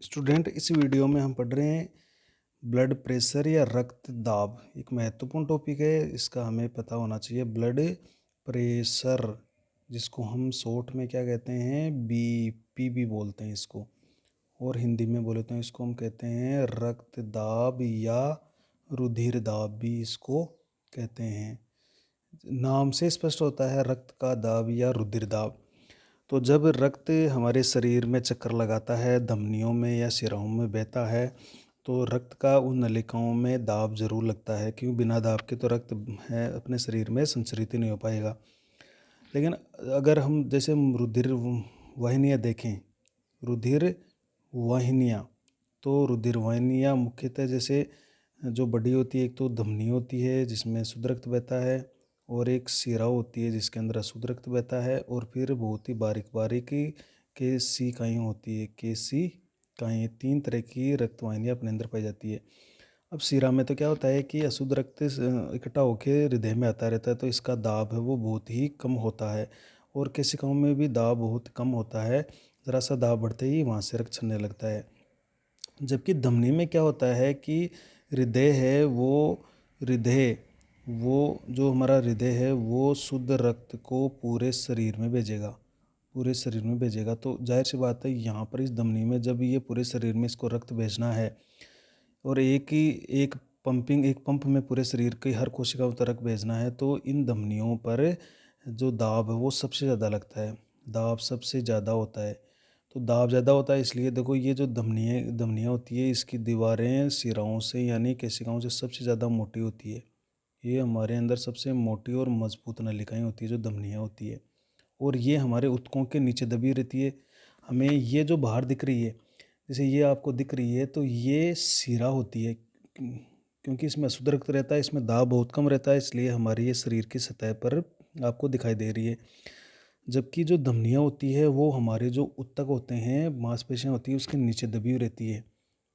Student, इस video में हम पढ़ रहे हैं ब्लड प्रेशर या रक्त दाब। एक महत्वपूर्ण टॉपिक है, इसका हमें पता होना चाहिए। ब्लड प्रेशर, जिसको हम शॉर्ट में क्या कहते हैं, बीपी भी बोलते हैं इसको, और हिंदी में बोले तो इसको हम कहते हैं रक्त दाब या रुधिर दाब भी इसको कहते हैं। नाम से स्पष्ट होता है रक्त का दाब या रुधिर दाब। तो जब रक्त हमारे शरीर में चक्कर लगाता है, धमनियों में या शिराओं में बहता है, तो रक्त का उन नलिकाओं में दाब जरूर लगता है, क्योंकि बिना दाब के तो रक्त है अपने शरीर में संचरित ही नहीं हो पाएगा। लेकिन अगर हम जैसे रुधिर वाहिनियाँ देखें, रुधिर वाहिनियाँ, तो रुधिर वाहिनियाँ मुख्यतः जैसे जो बड़ी होती है, एक तो धमनी होती है जिसमें शुद्ध रक्त बहता है, और एक शिरा होती है जिसके अंदर अशुद्ध रक्त बहता है, और फिर बहुत ही बारीक बारीक केशिकाएँ होती है। केशिकाएँ, 3 तरह की रक्त वाहिनियाँ अपने अंदर पाई जाती है। अब शिरा में तो क्या होता है कि अशुद्ध रक्त इकट्ठा होकर हृदय में आता रहता है, तो इसका दाब है वो बहुत ही कम होता है, और केशिकाओं में भी दाब बहुत कम होता है। ज़रा सा दाब बढ़ते ही वहाँ से रक्त छलने लगता है। जबकि धमनी में क्या होता है कि हृदय है वो जो हमारा हृदय है वो शुद्ध रक्त को पूरे शरीर में भेजेगा। तो जाहिर सी बात है, यहाँ पर इस धमनी में जब ये पूरे शरीर में इसको रक्त भेजना है, और एक पंप में पूरे शरीर के हर कोशिकाओं तक भेजना है, तो इन धमनियों पर जो दाब है वो सबसे ज़्यादा लगता है। दाब सबसे ज़्यादा होता है। तो दाब ज़्यादा होता है इसलिए देखो, ये जो धमनियाँ होती है, इसकी दीवारें शिराओं से यानी केशिकाओं से सबसे ज़्यादा मोटी होती है। ये हमारे अंदर सबसे मोटी और मजबूत नलिकाएं होती है जो धमनियाँ होती है, और ये हमारे ऊतकों के नीचे दबी रहती है। हमें ये जो बाहर दिख रही है, जैसे ये आपको दिख रही है, तो ये शिरा होती है। क्योंकि इसमें अशुद्ध रक्त रहता है, इसमें दाब बहुत कम रहता है, इसलिए हमारी ये शरीर की सतह पर आपको दिखाई दे रही है। जबकि जो धमनियाँ होती है वो हमारे जो ऊतक होते हैं, मांसपेशियाँ होती है, उसके नीचे दबी हुई रहती है,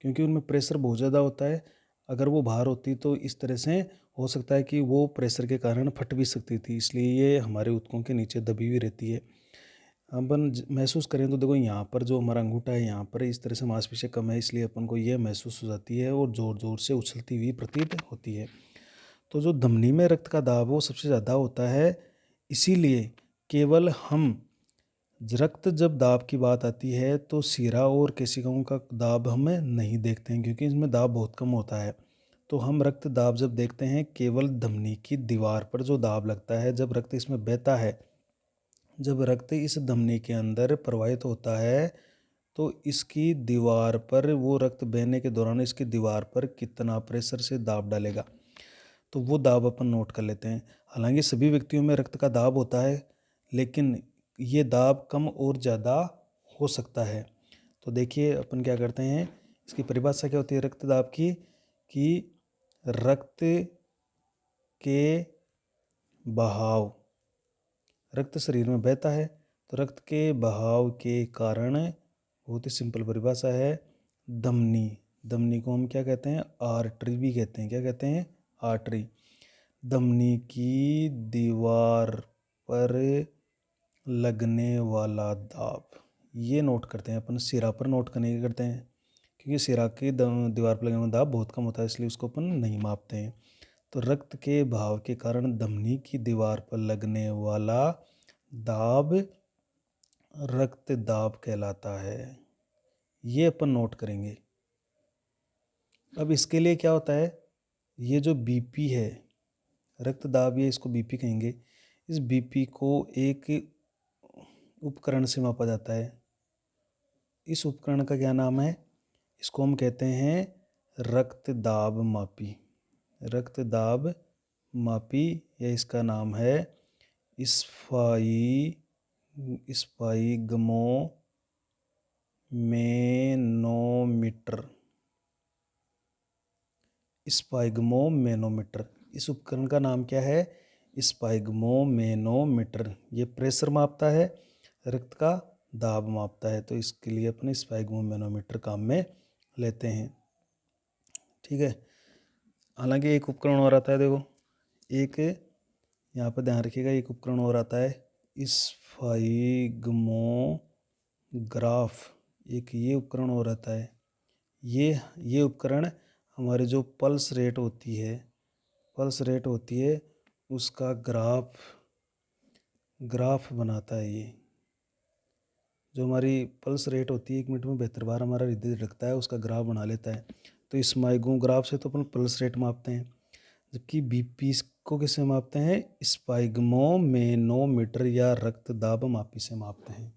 क्योंकि उनमें प्रेशर बहुत ज़्यादा होता है। अगर वो बाहर होती तो इस तरह से हो सकता है कि वो प्रेशर के कारण फट भी सकती थी, इसलिए ये हमारे ऊतकों के नीचे दबी हुई रहती है। अपन महसूस करें तो देखो, यहाँ पर जो हमारा अंगूठा है, यहाँ पर इस तरह से मांसपेशियाँ कम है, इसलिए अपन को ये महसूस हो जाती है और ज़ोर ज़ोर से उछलती हुई प्रतीत होती है। तो जो धमनी में रक्त का दाब वो सबसे ज़्यादा होता है, इसीलिए केवल हम रक्त जब दाब की बात आती है तो शिरा और केशिकाओं का दाब हमें नहीं देखते हैं, क्योंकि इसमें दाब बहुत कम होता है। तो हम रक्त दाब जब देखते हैं, केवल धमनी की दीवार पर जो दाब लगता है, जब रक्त इसमें बहता है, जब रक्त इस धमनी के अंदर प्रवाहित होता है, तो इसकी दीवार पर वो रक्त बहने के दौरान इसकी दीवार पर कितना प्रेशर से दाब डालेगा, तो वो दाब अपन नोट कर लेते हैं। हालांकि सभी व्यक्तियों में रक्त का दाब होता है, लेकिन ये दाब कम और ज़्यादा हो सकता है। तो देखिए अपन क्या करते हैं, इसकी परिभाषा क्या होती है रक्त दाब की, कि रक्त के बहाव, रक्त शरीर में बहता है, तो रक्त के बहाव के कारण, बहुत ही सिंपल परिभाषा है, धमनी, धमनी को हम क्या कहते हैं, आर्टरी भी कहते हैं। क्या कहते हैं, आर्टरी। धमनी की दीवार पर लगने वाला दाब, ये नोट करते हैं अपन। सिरा पर नोट करने के करते हैं, क्योंकि सिरा की दीवार पर लगने वाला दाब बहुत कम होता है, इसलिए उसको अपन नहीं मापते हैं। तो रक्त के बहाव के कारण धमनी की दीवार पर लगने वाला दाब रक्त दाब कहलाता है। ये अपन नोट करेंगे। अब इसके लिए क्या होता है, ये जो बीपी है, रक्त दाब, ये इसको बीपी कहेंगे। इस बीपी को एक उपकरण से मापा जाता है। इस उपकरण का क्या नाम है, इसको हम कहते हैं रक्त दाब मापी। रक्त दाब मापी, या इसका नाम है स्पाइगमोमेनोमीटर। स्पाइगमोमेनोमीटर, इस उपकरण का नाम क्या है, स्पाइगमोमेनोमीटर। ये प्रेशर मापता है, रक्त का दाब मापता है, तो इसके लिए अपने स्पाइगमोमेनोमीटर काम में लेते हैं। ठीक है। हालांकि एक उपकरण और आता है, देखो, एक यहाँ पर ध्यान रखिएगा, एक उपकरण और आता है स्फाइग्मोग्राफ, एक ये उपकरण और आता है। ये उपकरण हमारे जो पल्स रेट होती है उसका ग्राफ बनाता है। ये जो हमारी पल्स रेट होती है, 1 मिनट में 72 बार हमारा हृदय धड़कता है, उसका ग्राफ बना लेता है। तो इस स्पाइगोग्राफ से तो अपन पल्स रेट मापते हैं, जबकि बीपी को किससे मापते हैं? स्पाइग्मोमेनोमीटर या रक्त दाब मापी से मापते हैं।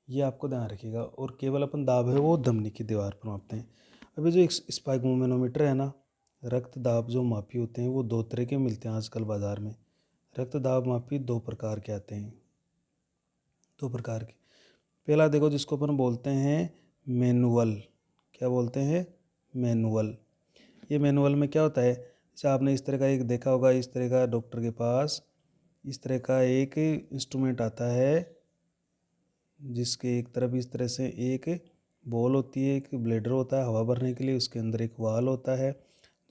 ये आपको ध्यान रखिएगा। और केवल अपन दाब है वो धमनी की दीवार पर मापते हैं। अभी जो एक स्पाइग्मोमेनोमीटर है ना, रक्त दाब जो मापी होते हैं वो 2 तरह के मिलते हैं आजकल बाज़ार में। रक्त दाब मापी 2 प्रकार के आते हैं, 2 प्रकार के। पहला देखो, जिसको अपन बोलते हैं मैनुअल। क्या बोलते हैं? मैनुअल। ये मैनुअल में क्या होता है? जैसे आपने इस तरह का एक देखा होगा, इस तरह का डॉक्टर के पास इस तरह का एक इंस्ट्रूमेंट आता है, जिसके एक तरफ इस तरह से एक बॉल होती है, एक ब्लेडर होता है हवा भरने के लिए, उसके अंदर एक वाल होता है,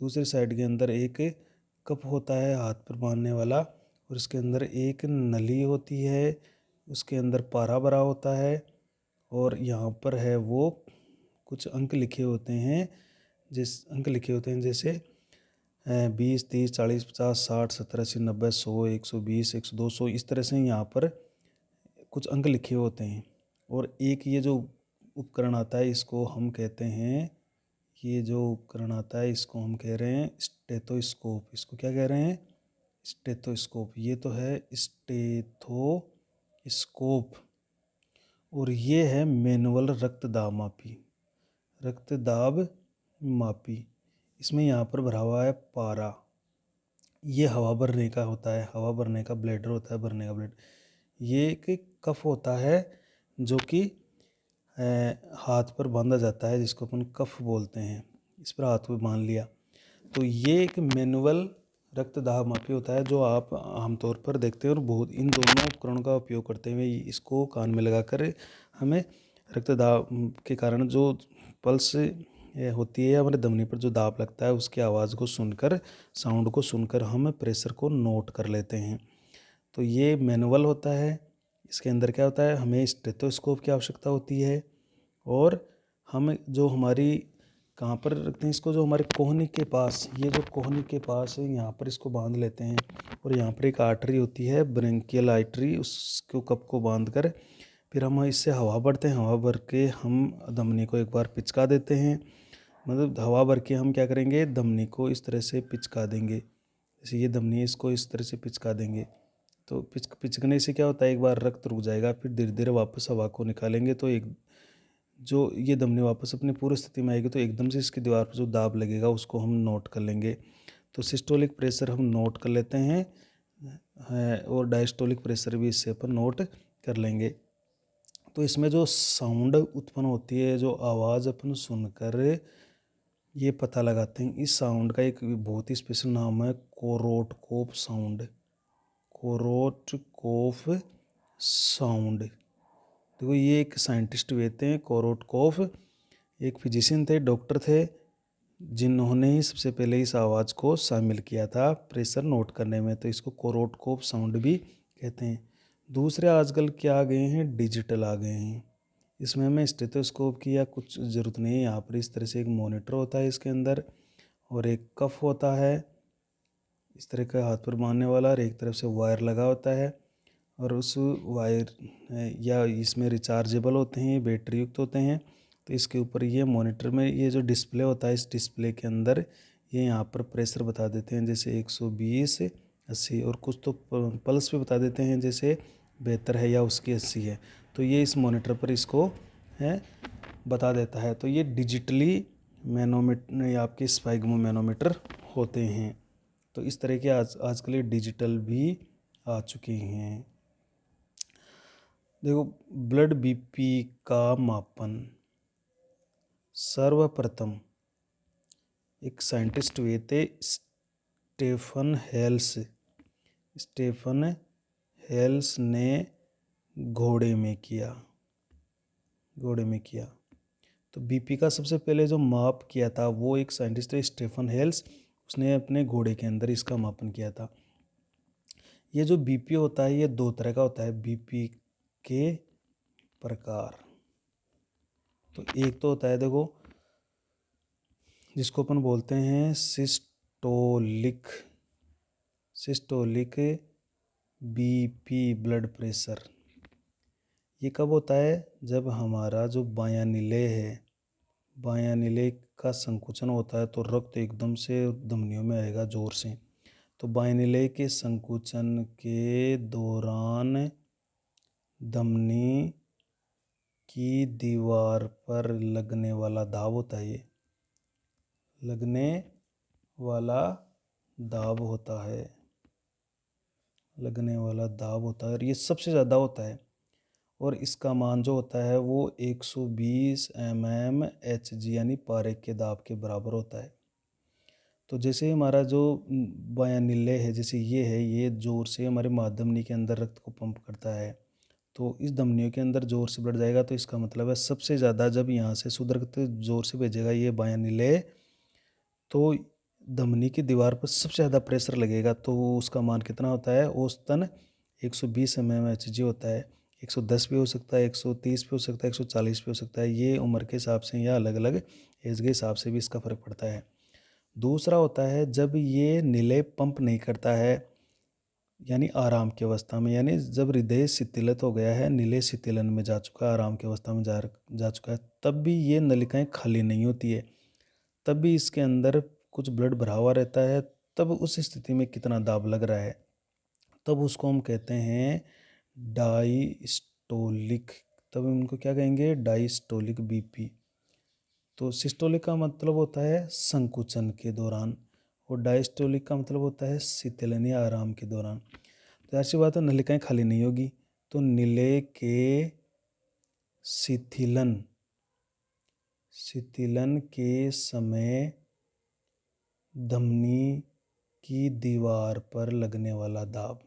दूसरी साइड के अंदर एक कप होता है हाथ पर बांधने वाला, और इसके अंदर एक नली होती है, उसके अंदर पारा भरा होता है, और यहाँ पर है वो कुछ अंक लिखे होते हैं, जैसे 20, 30, 40, 50, 60, 70, 80, 90, 100, 120, 100, 200, इस तरह से यहाँ पर कुछ अंक लिखे होते हैं। और एक ये जो उपकरण आता है इसको हम कहते हैं, कह रहे हैं स्टेथोस्कोप। इसको क्या कह रहे हैं? स्टेथोस्कोप। ये तो है स्टेथोस्कोप। और ये है मैनुअल रक्त दाब मापी। इसमें यहाँ पर भरा हुआ है पारा। ये हवा भरने का होता है, हवा भरने का ब्लेडर होता है, भरने का ब्लेडर। ये एक कफ होता है जो कि हाथ पर बांधा जाता है, जिसको अपन कफ बोलते हैं। इस पर हाथ में बांध लिया। तो ये एक मैनुअल रक्त दाब मापी होता है जो आप आमतौर पर देखते हैं। और बहुत इन दोनों उपकरणों का उपयोग करते हुए इसको कान में लगाकर हमें रक्त दाब के कारण जो पल्स होती है, हमारे धमनी पर जो दाब लगता है उसकी आवाज़ को सुनकर, साउंड को सुनकर हम प्रेशर को नोट कर लेते हैं। तो ये मैनुअल होता है। इसके अंदर क्या होता है? हमें स्टेथोस्कोप की आवश्यकता होती है, और हम जो हमारी कहाँ पर रखते हैं इसको? जो हमारे कोहनी के पास, ये जो कोहनी के पास है यहाँ पर इसको बांध लेते हैं। और यहाँ पर एक आर्टरी होती है, ब्रेंकियल आर्टरी, उसको कप को बांध कर फिर हम इससे हवा भरते हैं। हवा भर के हम धमनी को एक बार पिचका देते हैं। मतलब हवा भर के हम क्या करेंगे? धमनी को इस तरह से पिचका देंगे। जैसे ये धमनी है, इसको इस तरह से पिचका देंगे। तो पिचकने से क्या होता है? एक बार रक्त रुक जाएगा, फिर धीरे धीरे वापस हवा को निकालेंगे तो एक जो ये धमनी वापस अपनी पूर्व स्थिति में आएगी, तो एकदम से इसकी दीवार पर जो दाब लगेगा उसको हम नोट कर लेंगे। तो सिस्टोलिक प्रेशर हम नोट कर लेते हैं, और डायस्टोलिक प्रेशर भी इससे अपन नोट कर लेंगे। तो इसमें जो साउंड उत्पन्न होती है, जो आवाज़ अपन सुनकर ये पता लगाते हैं, इस साउंड का एक बहुत ही स्पेशल नाम है कोरोटकोप साउंड। कोरोटकोफ साउंड। देखो, ये एक साइंटिस्ट हुए थे कोरोटकोफ, एक फिजिशियन थे, डॉक्टर थे, जिन्होंने ही सबसे पहले इस आवाज़ को शामिल किया था प्रेशर नोट करने में। तो इसको कोरोटकोप साउंड भी कहते हैं। दूसरे आजकल क्या आ गए हैं? डिजिटल आ गए हैं। इसमें हमें स्टेथोस्कोप की या कुछ ज़रूरत नहीं है। यहाँ पर इस तरह से एक मॉनिटर होता है इसके अंदर, और एक कफ होता है इस तरह का हाथ पर बांधने वाला, और एक तरफ से वायर लगा होता है। और उस वायर या इसमें रिचार्जेबल होते हैं, बैटरी युक्त होते हैं। तो इसके ऊपर ये मॉनिटर में ये जो डिस्प्ले होता है, इस डिस्प्ले के अंदर ये यहाँ पर प्रेशर बता देते हैं, जैसे 120, 80, और कुछ तो पल्स पे बता देते हैं, जैसे 72 है या उसकी 80 है। तो ये इस मॉनिटर पर इसको है बता देता है। तो ये डिजिटली मैनोमीटर या आपके स्पाइग्मो मैनोमीटर होते हैं। तो इस तरह के आजकल ये डिजिटल भी आ चुके हैं। देखो, ब्लड बीपी का मापन सर्वप्रथम एक साइंटिस्ट हुए थे, स्टेफन हेल्स ने घोड़े में किया। तो बीपी का सबसे पहले जो माप किया था वो एक साइंटिस्ट थे, स्टेफन हेल्स। उसने अपने घोड़े के अंदर इसका मापन किया था। ये जो बीपी होता है ये 2 तरह का होता है। बीपी के प्रकार, तो एक तो होता है, देखो, जिसको अपन बोलते हैं सिस्टोलिक बीपी ब्लड प्रेशर। ये कब होता है? जब हमारा जो बायां निलेय है, बायां निलेय का संकुचन होता है तो रक्त एकदम से धमनियों में आएगा जोर से। तो बाएं निलेय के संकुचन के दौरान धमनी की दीवार पर लगने वाला दाब होता है, ये लगने वाला दाब होता है, लगने वाला दाब होता है, और ये सबसे ज़्यादा होता है। और इसका मान जो होता है वो 120 mmHg यानी पारे के दाब के बराबर होता है। तो जैसे हमारा जो बायां निलेय है, जैसे ये है, ये जोर से हमारे माधमनी के अंदर रक्त को पंप करता है, तो इस धमनियों के अंदर जोर से बढ़ जाएगा। तो इसका मतलब है सबसे ज़्यादा जब यहाँ से शुद्ध रक्त जोर से भेजेगा ये बायां निलेय, तो धमनी की दीवार पर सबसे ज़्यादा प्रेशर लगेगा। तो उसका मान कितना होता है? औसतन 120 mmHg होता है। 110 भी हो सकता है, 130 भी हो सकता है, 140 भी हो सकता है। ये उम्र के हिसाब से या अलग अलग एज के हिसाब से भी इसका फ़र्क पड़ता है। दूसरा होता है जब ये निलेय पंप नहीं करता है, यानी आराम की अवस्था में, यानी जब हृदय शिथिलित हो गया है, निलेय शिथिलन में जा चुका है, आराम की अवस्था में जा चुका है, तब भी ये नलिकाएं खाली नहीं होती है, तब भी इसके अंदर कुछ ब्लड भरा हुआ रहता है। तब उस स्थिति में कितना दाब लग रहा है, तब उसको हम कहते हैं डायस्टोलिक। तब इनको क्या कहेंगे? Diastolic BP. तो सिस्टोलिक का मतलब होता है संकुचन के दौरान, और डायस्टोलिक का मतलब होता है शीतलन या आराम के दौरान। तो ऐसी बात है, नलिकाएं खाली नहीं होगी, तो निलेय के शिथिलन के समय धमनी की दीवार पर लगने वाला दाब,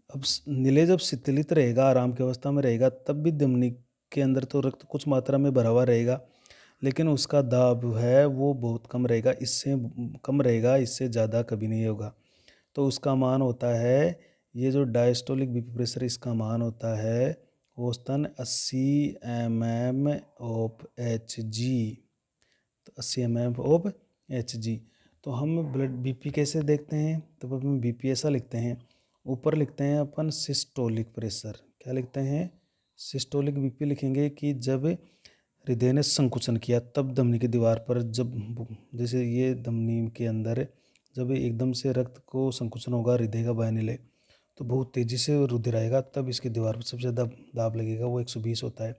अब निलेय जब शिथिलित रहेगा, आराम की अवस्था में रहेगा, तब भी धमनी के अंदर तो रक्त कुछ मात्रा में भरा हुआ रहेगा, लेकिन उसका दाब है वो बहुत कम रहेगा, इससे कम रहेगा, इससे ज़्यादा कभी नहीं होगा। तो उसका मान होता है, ये जो डायस्टोलिक बीपी प्रेशर, इसका मान होता है औसतन 80 mmHg। तो 80 mmHg। तो हम ब्लड बीपी कैसे देखते हैं? तो अपन बीपी ऐसा लिखते हैं, ऊपर लिखते हैं अपन सिस्टोलिक प्रेशर। क्या लिखते हैं? सिस्टोलिक बीपी लिखेंगे कि जब हृदय ने संकुचन किया, तब धमनी की दीवार पर, जब जैसे ये धमनी के अंदर जब एकदम से रक्त को संकुचन होगा हृदय का बायां निलेय, तो बहुत तेज़ी से रुधिर आएगा, तब इसकी दीवार पर सबसे ज़्यादा दाब लगेगा, वो 120 होता है।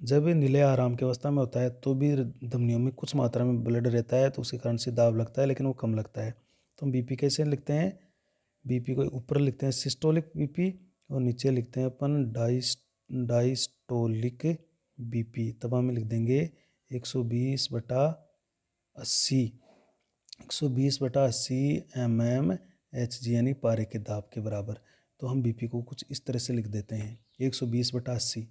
जब निलेय आराम की अवस्था में होता है तो भी धमनियों में कुछ मात्रा में ब्लड रहता है, तो उसके कारण से दाब लगता है, लेकिन वो कम लगता है। तो हम बीपी कैसे लिखते हैं? बीपी को ऊपर लिखते हैं सिस्टोलिक बीपी, और नीचे लिखते हैं अपन डायस्टोलिक बीपी। तब हम लिख देंगे 120/80, 120/80 mmHg यानी पारे के दाब के बराबर। तो हम बीपी को कुछ इस तरह से लिख देते हैं 120/80।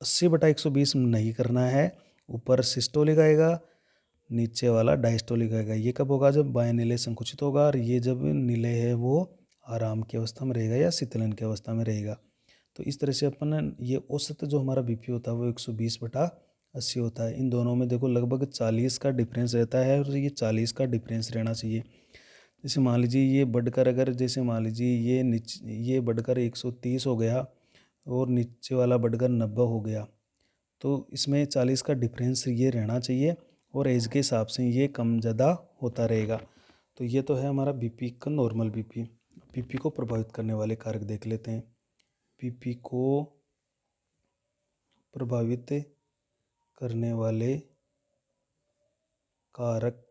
80/120 नहीं करना है, ऊपर सिस्टोलिक आएगा, नीचे वाला डायस्टोलिक आएगा। ये कब होगा? जब बायां निलेय संकुचित होगा, और ये जब निलेय है वो आराम की अवस्था में रहेगा या शीतलन की अवस्था में रहेगा। तो इस तरह से अपन ये औसत जो हमारा बीपी होता है वो 120/80 होता है। इन दोनों में देखो लगभग 40 का डिफरेंस रहता है, और ये 40 का डिफरेंस रहना चाहिए। जैसे मान लीजिए ये बढ़कर, अगर जैसे मान लीजिए ये बढ़कर 130 हो गया और नीचे वाला बढ़कर 90 हो गया, तो इसमें 40 का डिफरेंस ये रहना चाहिए, और एज के हिसाब से ये कम ज़्यादा होता रहेगा। तो ये तो है हमारा बीपी का नॉर्मल बीपी। बीपी को प्रभावित करने वाले कारक देख लेते हैं। बीपी को प्रभावित करने वाले कारक,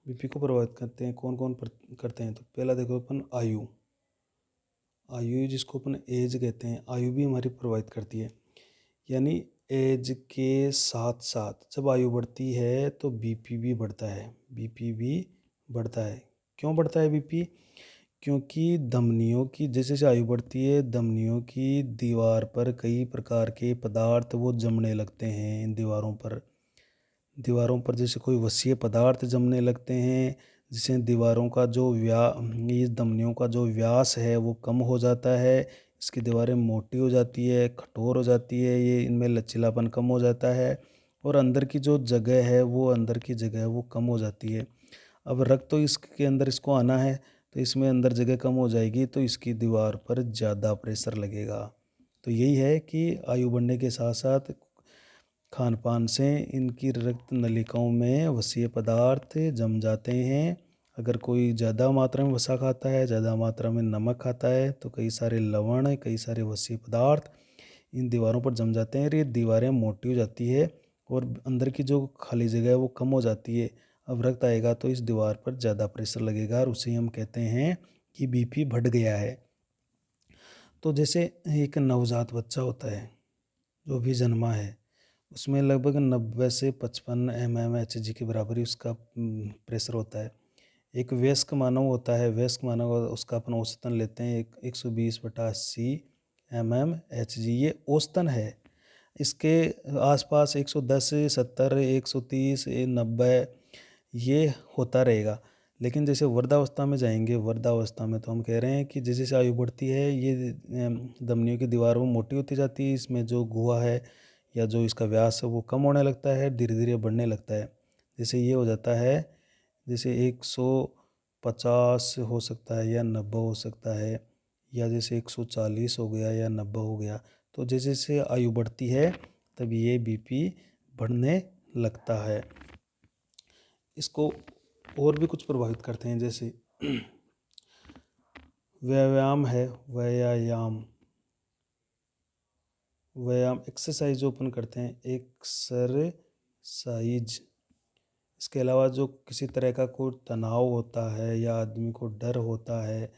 बीपी को प्रभावित करते हैं, कौन कौन करते हैं? तो पहला देखो अपन आयु जिसको अपन एज कहते हैं, आयु भी हमारी प्रभावित करती है। यानी एज के साथ साथ जब आयु बढ़ती है तो बीपी भी बढ़ता है। क्यों बढ़ता है बीपी? क्योंकि धमनियों की जैसे जैसे आयु बढ़ती है, धमनियों की दीवार पर कई प्रकार के पदार्थ वो जमने लगते हैं। इन दीवारों पर जैसे कोई वसीय पदार्थ जमने लगते हैं, जिससे दीवारों का जो ये धमनियों का जो व्यास है वो कम हो जाता है। इसकी दीवारें मोटी हो जाती है, कठोर हो जाती है, ये इनमें लचीलापन कम हो जाता है और अंदर की जो जगह है वो अंदर की जगह है वो कम हो जाती है। अब रक्त तो इसके अंदर इसको आना है, तो इसमें अंदर जगह कम हो जाएगी तो इसकी दीवार पर ज़्यादा प्रेशर लगेगा। तो यही है कि आयु बढ़ने के साथ साथ खान पान से इनकी रक्त नलिकाओं में वसीय पदार्थ जम जाते हैं। अगर कोई ज़्यादा मात्रा में वसा खाता है, ज़्यादा मात्रा में नमक खाता है, तो कई सारे लवण, कई सारे वसीय पदार्थ इन दीवारों पर जम जाते हैं और ये दीवारें मोटी हो जाती है और अंदर की जो खाली जगह है वो कम हो जाती है। अब रक्त आएगा तो इस दीवार पर ज़्यादा प्रेशर लगेगा और उसे हम कहते हैं कि बीपी बढ़ गया है। तो जैसे एक नवजात बच्चा होता है जो भी जन्मा है, उसमें लगभग 90 से 55 mmHg के बराबर ही उसका प्रेशर होता है। एक वयस्क मानव होता है, वयस्क मानव उसका अपन औसतन लेते हैं 120/80 mmHg, ये औसतन है। इसके आसपास 110, 70, 130, 90 ये होता रहेगा। लेकिन जैसे वृद्धावस्था में जाएंगे, वृद्धावस्था में तो हम कह रहे हैं कि जैसे जैसे आयु बढ़ती है ये धमनियों की दीवार वो मोटी होती जाती है, इसमें जो गुहा है या जो इसका व्यास है वो कम होने लगता है, धीरे धीरे बढ़ने लगता है। जैसे ये हो जाता है, जैसे 150 हो सकता है या 90 हो सकता है, या जैसे 140 हो गया या 90 हो गया। तो जैसे जैसे आयु बढ़ती है तब ये बीपी बढ़ने लगता है। इसको और भी कुछ प्रभावित करते हैं, जैसे व्यायाम है, व्यायाम एक्सरसाइज जो अपन करते हैं, एक्सरसाइज। इसके अलावा जो किसी तरह का कोई तनाव होता है या आदमी को डर होता है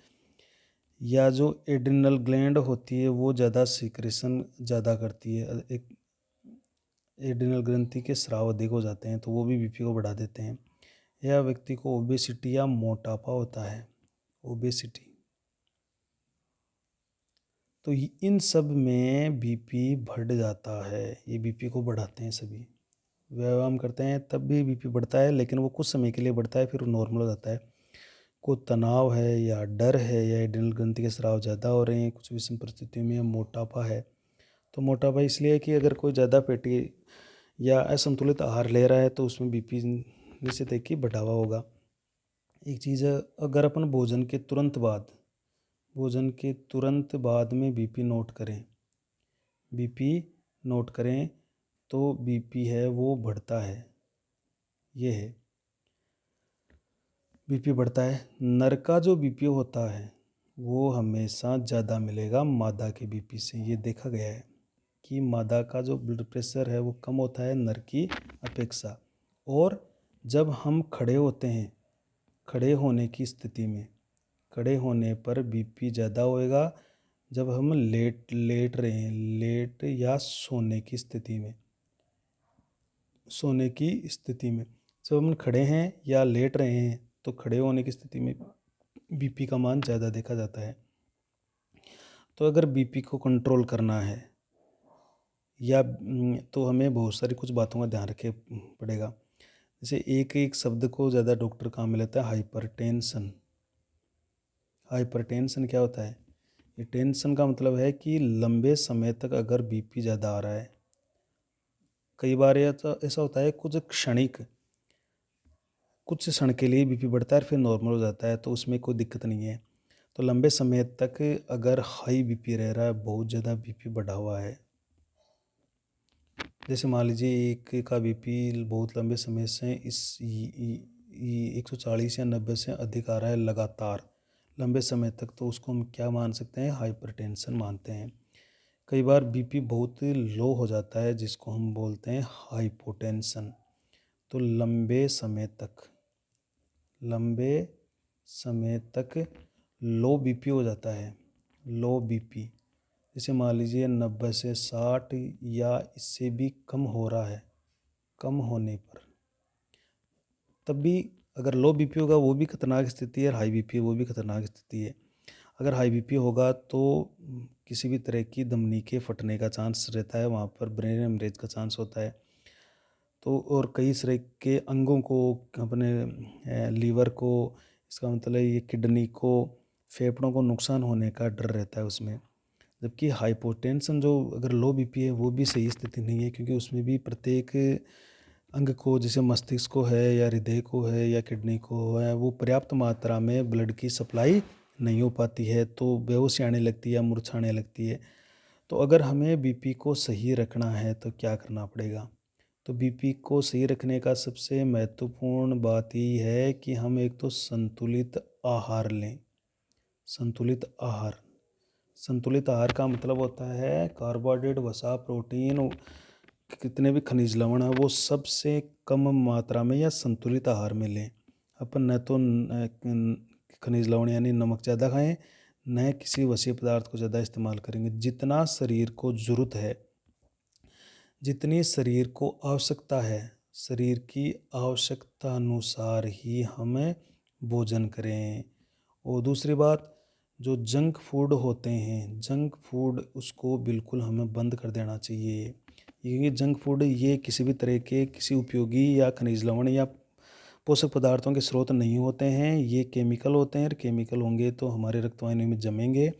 या जो एड्रिनल ग्लैंड होती है वो ज़्यादा सीक्रेशन ज़्यादा करती है, एक एड्रिनल ग्रंथि के स्राव अधिक हो जाते हैं तो वो भी बीपी को बढ़ा देते हैं। या व्यक्ति को ओबेसिटी या मोटापा होता है, ओबेसिटी, तो इन सब में बीपी बढ़ जाता है, ये बीपी को बढ़ाते हैं सभी। व्यायाम करते हैं तब भी बीपी बढ़ता है, लेकिन वो कुछ समय के लिए बढ़ता है फिर नॉर्मल हो जाता है। को तनाव है या डर है या एड्रिनल ग्रंथि के स्राव ज़्यादा हो रहे हैं कुछ विषम परिस्थितियों में, या मोटापा है। तो मोटापा इसलिए है कि अगर कोई ज़्यादा पेटी या असंतुलित आहार ले रहा है तो उसमें बीपी निश्चित है कि बढ़ावा होगा। एक चीज़ है, अगर अपन भोजन के तुरंत बाद में बीपी नोट करें तो बीपी है वो बढ़ता है। ये है, बीपी बढ़ता है। नर का जो बीपी होता है वो हमेशा ज़्यादा मिलेगा मादा के बीपी से। ये देखा गया है कि मादा का जो ब्लड प्रेशर है वो कम होता है नर की अपेक्षा। और जब हम खड़े होते हैं, खड़े होने की स्थिति में, खड़े होने पर बीपी ज़्यादा होएगा। जब हम लेट रहे हैं, लेट या सोने की स्थिति में जब हम खड़े हैं या लेट रहे हैं तो खड़े होने की स्थिति में बीपी का मान ज़्यादा देखा जाता है। तो अगर बीपी को कंट्रोल करना है या तो हमें बहुत सारी कुछ बातों का ध्यान रखे पड़ेगा। जैसे एक एक शब्द को ज़्यादा डॉक्टर काम में लेता है, हाइपरटेंशन। हाइपरटेंशन क्या होता है? ये टेंशन का मतलब है कि लंबे समय तक अगर बीपी ज़्यादा आ रहा है, कई बार ऐसा होता है कुछ क्षण के लिए बीपी बढ़ता है फिर नॉर्मल हो जाता है, तो उसमें कोई दिक्कत नहीं है। तो लंबे समय तक अगर हाई बीपी रह रहा है, बहुत ज़्यादा बीपी बढ़ा हुआ है, जैसे मान लीजिए एक का बीपी बहुत लंबे समय से 140 या 90 से अधिक आ रहा है लगातार लंबे समय तक, तो उसको हम क्या मान सकते हैं? हाइपरटेंशन मानते हैं। कई बार बीपी बहुत लो हो जाता है जिसको हम बोलते हैं हाइपोटेंशन। तो लंबे समय तक लो बीपी हो जाता है, लो बीपी। जैसे मान लीजिए 90 से 60 या इससे भी कम हो रहा है, कम होने पर तब भी अगर लो बीपी होगा वो भी खतरनाक स्थिति है, और हाई बीपी वो भी खतरनाक स्थिति है। अगर हाई बीपी होगा तो किसी भी तरह की धमनी के फटने का चांस रहता है, वहाँ पर ब्रेन हेमरेज का चांस होता है। तो और कई तरह के अंगों को, अपने लीवर को, इसका मतलब ये किडनी को, फेफड़ों को नुकसान होने का डर रहता है उसमें। जबकि हाइपोटेंशन जो अगर लो बीपी है वो भी सही स्थिति नहीं है, क्योंकि उसमें भी प्रत्येक अंग को, जैसे मस्तिष्क को है या हृदय को है या किडनी को है, वो पर्याप्त मात्रा में ब्लड की सप्लाई नहीं हो पाती है, तो बेहोशी आने लगती है या मूर्छा आने लगती है। तो अगर हमें बीपी को सही रखना है तो क्या करना पड़ेगा? तो बीपी को सही रखने का सबसे महत्वपूर्ण बात यही है कि हम एक तो संतुलित आहार लें। संतुलित आहार का मतलब होता है कार्बोहाइड्रेट, वसा, प्रोटीन, कितने भी खनिज लवण है वो सबसे कम मात्रा में या संतुलित आहार में लें। अपन न तो खनिज लवण यानी नमक ज़्यादा खाएं, न किसी वसीय पदार्थ को ज़्यादा इस्तेमाल करेंगे। जितना शरीर को ज़रूरत है, जितनी शरीर को आवश्यकता है, शरीर की आवश्यकता अनुसार ही हमें भोजन करें। और दूसरी बात, जो जंक फूड होते हैं, जंक फूड उसको बिल्कुल हमें बंद कर देना चाहिए। ये जंक फूड ये किसी भी तरह के किसी उपयोगी या खनिज लवण या पोषक पदार्थों के स्रोत नहीं होते हैं। ये केमिकल होते हैं, और केमिकल होंगे तो हमारे रक्त वाहिनी में जमेंगे,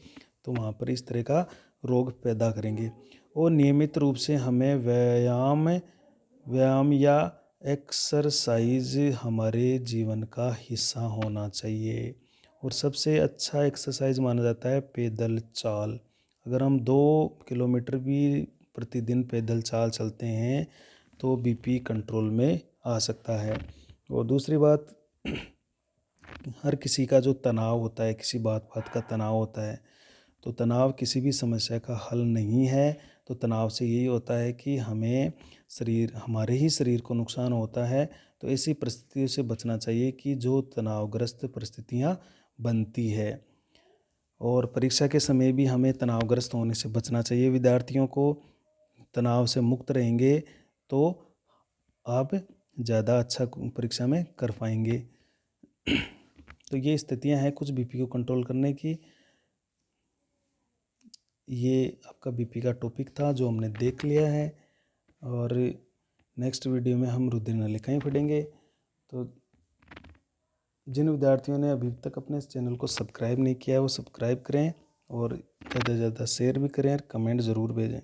तो वहाँ पर इस तरह का रोग पैदा करेंगे। और नियमित रूप से हमें व्यायाम या एक्सरसाइज हमारे जीवन का हिस्सा होना चाहिए। और सबसे अच्छा एक्सरसाइज माना जाता है पैदल चाल। अगर हम 2 किलोमीटर भी प्रतिदिन पैदल चाल चलते हैं तो बीपी कंट्रोल में आ सकता है। और दूसरी बात, हर किसी का जो तनाव होता है, किसी बात का तनाव होता है, तो तनाव किसी भी समस्या का हल नहीं है। तो तनाव से यही होता है कि हमारे ही शरीर को नुकसान होता है। तो ऐसी परिस्थितियों से बचना चाहिए कि जो तनावग्रस्त परिस्थितियाँ बनती है। और परीक्षा के समय भी हमें तनावग्रस्त होने से बचना चाहिए। विद्यार्थियों को तनाव से मुक्त रहेंगे तो आप ज़्यादा अच्छा परीक्षा में कर पाएंगे। तो ये स्थितियां हैं कुछ बीपी को कंट्रोल करने की। ये आपका बीपी का टॉपिक था जो हमने देख लिया है, और नेक्स्ट वीडियो में हम रुधिर नलिकाएं पढ़ेंगे। तो जिन विद्यार्थियों ने अभी तक अपने इस चैनल को सब्सक्राइब नहीं किया है वो सब्सक्राइब करें, और ज़्यादा से ज़्यादा शेयर भी करें और कमेंट ज़रूर भेजें।